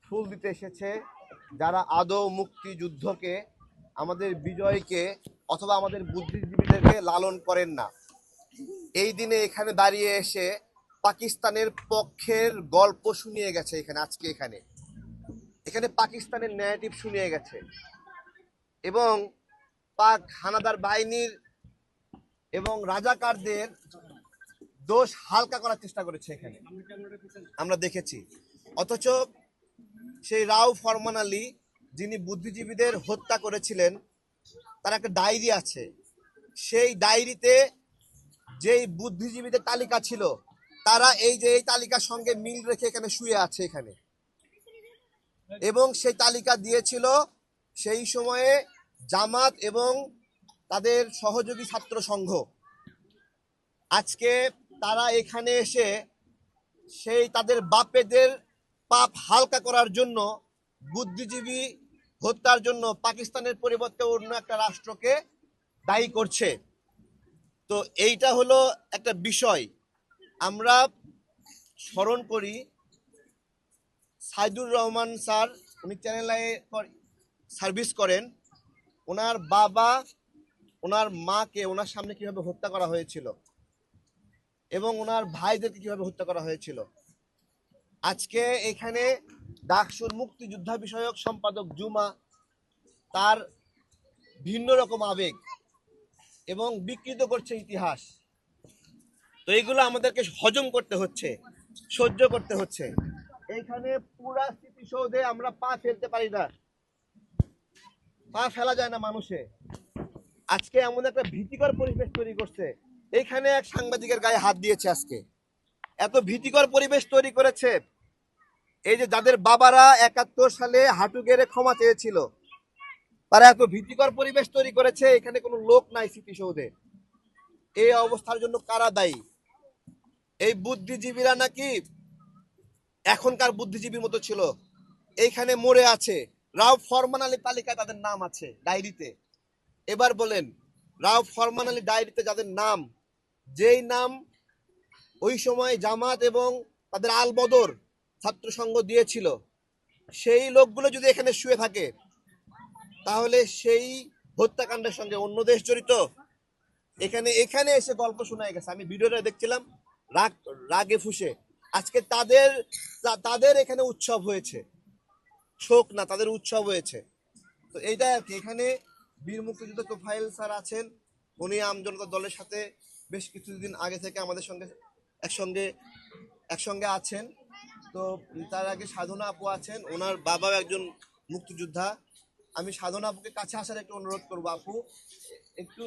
ফুল দিতে এসেছে যারা আদৌ মুক্তিযুদ্ধকে, আমাদের বিজয়কে অথবা আমাদের বুদ্ধিজীবীদেরকে লালন করেন না, এই দিনে এখানে দাঁড়িয়ে এসে পাকিস্তানের পক্ষের গল্প শুনিয়ে গেছে। এখানে এখানে পাকিস্তানের ন্যারেটিভ শুনিয়ে গেছে এবং পাক হানাদার বাহিনীর এবং রাজাকারদের দোষ হালকা করার চেষ্টা করেছে। এখানে আমরা দেখেছি। অথচ সেই রাও ফরমান আলী, যিনি বুদ্ধিজীবীদের হত্যা করেছিলেন, তার একটা ডায়েরি আছে। সেই ডায়েরিতে যেই বুদ্ধিজীবীদের তালিকা ছিল, তারা এই তালিকার সঙ্গে মিল রেখে এখানে শুয়ে আছে এখানে, এবং সেই তালিকা দিয়েছিল সেই সময়ে জামাত এবং তাদের সহযোগী ছাত্র সংঘ। আজকে তারা এখানে এসে সেই তাদের বাপেদের পাপ হালকা করার জন্য, বুদ্ধিজীবী হত্যার জন্য পাকিস্তানের পরিবর্তে অন্য একটা রাষ্ট্রকে দায়ী করছে। তো এইটা হলো একটা বিষয়। আমরা স্মরণ করি সাইদুর রহমান স্যার, উনি চ্যানেলে সার্ভিস করেন। ওনার বাবা ওনার মাকে ওনার সামনে কিভাবে হত্যা করা হয়েছিল এবং ওনার ভাইদেরকে কিভাবে হত্যা করা হয়েছিল। আজকে এখানে ডাকসুর মুক্তিযোদ্ধা বিষয়ক সম্পাদক জুমা, তার ভিন্ন রকম আবেগ এবং বিকৃত করছে ইতিহাস। তো এইগুলো আমাদেরকে হজম করতে হচ্ছে, সহ্য করতে হচ্ছে। এইখানে পুরা স্মৃতিসৌধে আমরা পা ফেলতে পারি না, পা ফেলা যায় না মানুষে। আজকে এমন একটা ভীতিকর পরিবেশ তৈরি করছে। এইখানে এক সাংবাদিকের গায়ে হাত দিয়েছে। আজকে এত ভীতিকর পরিবেশ তৈরি করেছে। এই যে যাদের বাবারা ৭১ সালে হাঁটু গেড়ে ক্ষমা চেয়েছিল, তারা এত ভীতিকর পরিবেশ তৈরি করেছে। এখানে কোনো লোক নাই স্মৃতিসৌধে। এই অবস্থার জন্য কারা দায়ী? এই বুদ্ধিজীবীরা নাকি এখনকার বুদ্ধিজীবীর মতো ছিল, এইখানে মরে আছে। রাও ফরমান আলী তালিকায় তাদের নাম আছে ডায়েরিতে। এবার বলেন, রাও ফরমান আলী ডায়েরিতে যাদের নাম, যেই নাম ওই সময় জামাত এবং তাদের আল বদর ছাত্র সংঘ দিয়েছিল, সেই লোকগুলো যদি এখানে শুয়ে থাকে, তাহলে সেই হত্যাকাণ্ডের সঙ্গে অন্য দেশ জড়িত। এখানে এসে গল্প শোনা গেছে। আমি ভিডিওটা দেখছিলাম, রাগে ফুসে। আজকে তাদের এখানে উৎসব হয়েছে, শোক না, তাদের উৎসব হয়েছে। তো এইটাই আর কি। এখানে বীর মুক্তিযুদ্ধ তোফায়েল স্যার আছেন। উনি আমজনতা দলের সাথে বেশ কিছুদিন আগে থেকে আমাদের সঙ্গে একসঙ্গে আছেন। তো তার আগে সাধনা আপু আছেন, ওনার বাবাও একজন মুক্তিযোদ্ধা। আমি সাধনা আপুকে কাছে আসার একটু অনুরোধ করবো। আপু একটু